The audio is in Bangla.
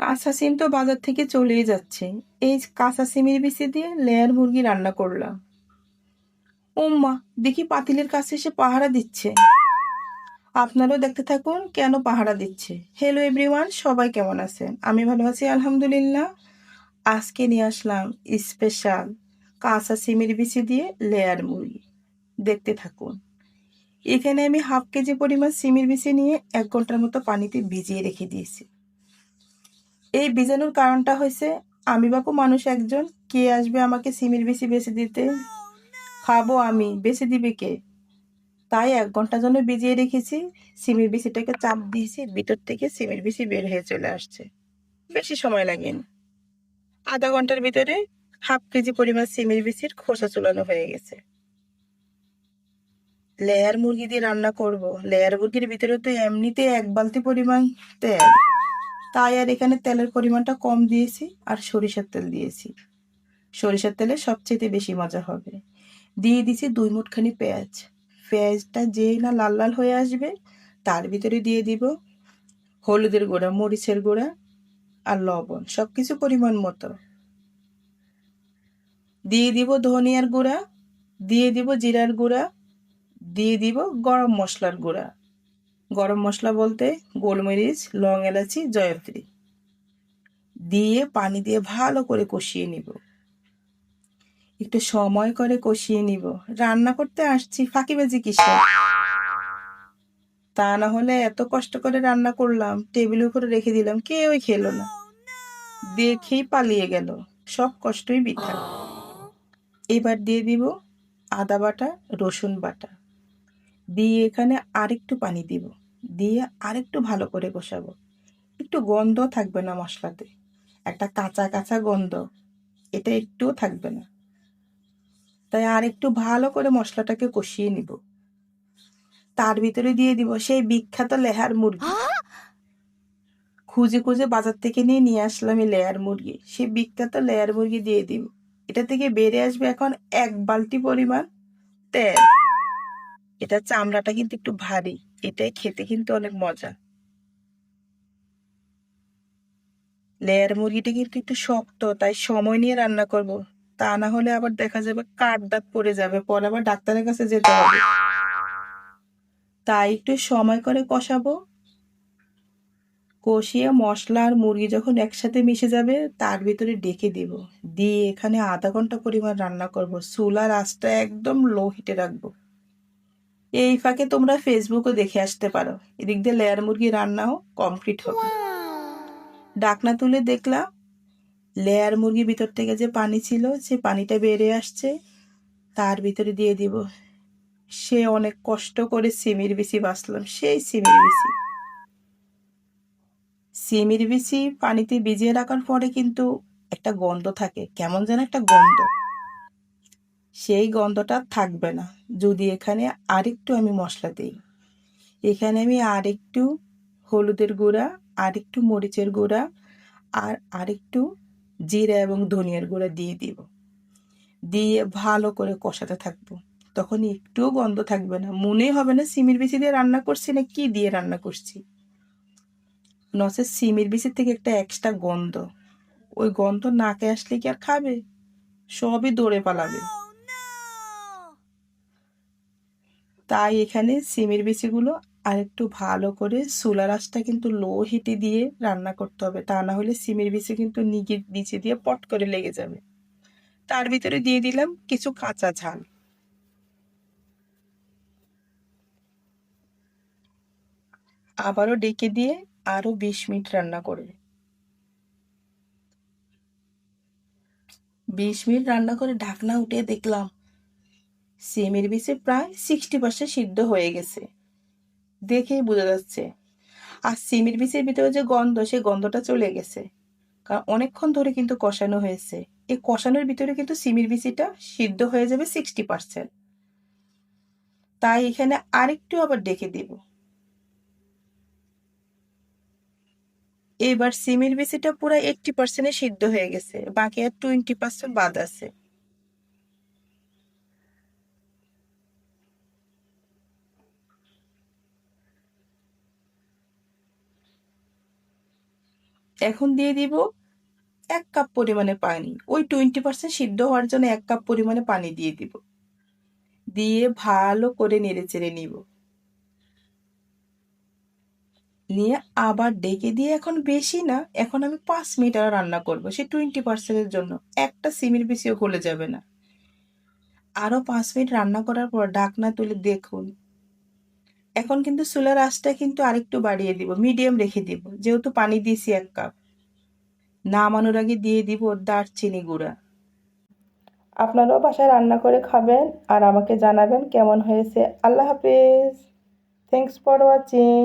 কাঁচা সিম তো বাজার থেকে চলেই যাচ্ছে। এই কাঁচা সিমের বিচি দিয়ে লেয়ার মুরগি রান্না করলাম। ওম্মা, দেখি পাতিলের কাছে এসে পাহারা দিচ্ছে। আপনারাও দেখতে থাকুন কেন পাহারা দিচ্ছে। হ্যালো এভরিওয়ান, সবাই কেমন আছেন? আমি ভালো আছি আলহামদুলিল্লাহ। আজকে নিয়ে আসলাম স্পেশাল কাঁচা সিমের বিচি দিয়ে লেয়ার মুরগি। দেখতে থাকুন। এখানে আমি 1/2 কেজি পরিমাণ সিমের বিচি নিয়ে 1 ঘন্টার মতো পানিতে ভিজিয়ে রেখে দিয়েছি। এই ভিজানোর কারণটা হয়েছে, আমি বাপু মানুষ একজন, কে আসবে আমাকে সিমের বিচি বেছে দিতে? খাবো আমি, বেছে দিবে কে? তাই 1 ঘন্টার জন্য ভিজিয়ে রেখেছি। সিমের বিচিটাকে চাপ দিয়েছি, ভিতর থেকে সিমের বিচি বের হয়ে চলে আসছে। বেশি সময় লাগেনি, আধা ঘন্টার ভিতরে 1/2 কেজি পরিমাণ সিমের বিচির খোসা চুলানো হয়ে গেছে। লেয়ার মুরগি দিয়ে রান্না করব। লেয়ার মুরগির ভিতরে তো এমনিতে 1 বালতি পরিমাণ তেল, তাই আর এখানে তেলের পরিমাণটা কম দিয়েছি আর সরিষার তেল দিয়েছি। সরিষার তেলে সবচেয়ে বেশি মজা হবে। দিয়ে দিছি 2 মুঠখানি পেঁয়াজ। পেঁয়াজটা যেই না লাল লাল হয়ে আসবে, তার ভিতরে দিয়ে দিব হলুদের গুঁড়া, মরিচের গুঁড়া আর লবণ, সবকিছু পরিমাণ মতো। দিয়ে দিব ধনিয়ার গুঁড়া, দিয়ে দিব জিরার গুঁড়া, দিয়ে দিব গরম মশলার গুঁড়া। গরম মশলা বলতে গোলমরিচ, লং, এলাচি, জয়ত্রী। দিয়ে পানি দিয়ে ভালো করে কষিয়ে নিব। একটু সময় করে কষিয়ে নিব। রান্না করতে আসছি, ফাঁকিবাজি কিসের? তা না হলে এত কষ্ট করে রান্না করলাম, টেবিলের উপরে রেখে দিলাম, কেউই খেলো না, দেখেই পালিয়ে গেল। সব কষ্টই বৃথা। এবার দিয়ে দিব আদা বাটা, রসুন বাটা। দিয়ে এখানে আরেকটু পানি দিব। দিয়ে আরেকটু ভালো করে কষাবো। একটু গন্ধ থাকবে না মশলাতে, একটা কাঁচা কাঁচা গন্ধ, এটা একটুও থাকবে না। তাই আরেকটু ভালো করে মশলাটাকে কষিয়ে নিব। তার ভিতরে দিয়ে দিব সেই বিখ্যাত লেয়ার মুরগি। খুঁজে খুঁজে বাজার থেকে নিয়ে আসলাম এই লেয়ার মুরগি। সেই বিখ্যাত লেয়ার মুরগি দিয়ে দিব। এটা থেকে বেড়ে আসবে এখন 1 বালতি পরিমাণ তেল। এটা চামড়াটা কিন্তু একটু ভারী, এটাই খেতে কিন্তু অনেক মজা। লেয়ার মুরগিটা কিন্তু একটু শক্ত, তাই সময় নিয়ে রান্না করব। তা না হলে আবার দেখা যাবে কাঠ দাঁত পড়ে যাবে, পরে আবার ডাক্তারের কাছে যেতে হবে। তাই একটু সময় করে কষাবো। কষিয়ে মশলা আর মুরগি যখন একসাথে মিশে যাবে, তার ভিতরে ডেকে দিব। দিয়ে এখানে আধা ঘন্টা পরিমাণ রান্না করব। চুলার আঁচটা একদম লো হিটে রাখবো। এই ফাঁকে তোমরা ফেসবুকও দেখে আসতে পারো, এদিক দিয়ে লেয়ার মুরগি রান্নাও কমপ্লিট হবে। ঢাকনা তুলে দেখলাম লেয়ার মুরগির ভিতর থেকে যে পানি ছিল, সে পানিটা বেরিয়ে আসছে। তার ভিতরে দিয়ে দিব সে অনেক কষ্ট করে সিমের বিচি বাছলাম, সেই সিমের বিচি। সিমের বিচি পানিতে ভিজিয়ে রাখার পরে কিন্তু একটা গন্ধ থাকে, কেমন যেন একটা গন্ধ। সেই গন্ধটা থাকবে না যদি এখানে আরেকটু আমি মশলা দিই। এখানে আমি আরেকটু হলুদের গুঁড়া, আরেকটু মরিচের গুঁড়া আর আরেকটু জিরা এবং ধনিয়ার গুঁড়া দিয়ে দিব। দিয়ে ভালো করে কষাতে থাকবো। তখন একটুও গন্ধ থাকবে না, মনে হবে না সিমের বিচি দিয়ে রান্না করছি না কি দিয়ে রান্না করছি। নচেৎ সিমের বিচির থেকে একটা এক্সট্রা গন্ধ, ওই গন্ধ নাকে আসলে কি আর খাবে? সবই দৌড়ে পালাবে। তাই এখানে সিমের বিচিগুলো আরেকটু ভালো করে চুলার আঁচটা কিন্তু লো হিটে দিয়ে রান্না করতে হবে, তা না হলে সিমের বিচি কিন্তু নিচে দিয়ে পট করে লেগে যাবে। তার ভিতরে দিয়ে দিলাম কিছু কাঁচা ঝাল। আবারও ডেকে দিয়ে আরো 20 মিনিট রান্না করবে। 20 মিনিট রান্না করে ঢাকনা উঠিয়ে দেখলাম সিমের বিচি প্রায় 60% সিদ্ধ হয়ে গেছে, দেখেই বোঝা যাচ্ছে। আর সিমের বিচির ভিতরে যে গন্ধ, সেই গন্ধটা চলে গেছে, কারণ অনেকক্ষণ ধরে কিন্তু কষানো হয়েছে। এই কষানোর ভিতরে কিন্তু সিমের বিচিটা সিদ্ধ হয়ে যাবে 60%। তাই এখানে আরেকটু আবার ডেকে দিব। এবার সিমের বিচিটা পুরো 80% সিদ্ধ হয়ে গেছে, বাকি আর 20% বাদ আছে। এখন দিয়ে দিব 1 কাপ পরিমাণে পানি। ওই 20% সিদ্ধ হওয়ার জন্য 1 কাপ পরিমাণে পানি দিয়ে দিব। দিয়ে ভালো করে নেড়েচেড়ে নিব। নিয়ে আবার ডেকে দিয়ে এখন বেশি না, এখন আমি 5 মিনিট আরো রান্না করব। সেই 20% এর জন্য। একটা সিমের বেশিও গলে যাবে না। আরো 5 মিনিট রান্না করার পর ঢাকনা তুলে দেখুন। এখন কিন্তু চুলার আঁচটা কিন্তু আরেকটু বাড়িয়ে দিব, মিডিয়াম রেখে দিব। যেহেতু পানি দিয়েছি 1 কাপ। নামানোর আগে দিয়ে দিব দারচিনি গুঁড়া। আপনারাও বাসায় রান্না করে খাবেন আর আমাকে জানাবেন কেমন হয়েছে। আল্লাহ হাফেজ। Thanks for watching.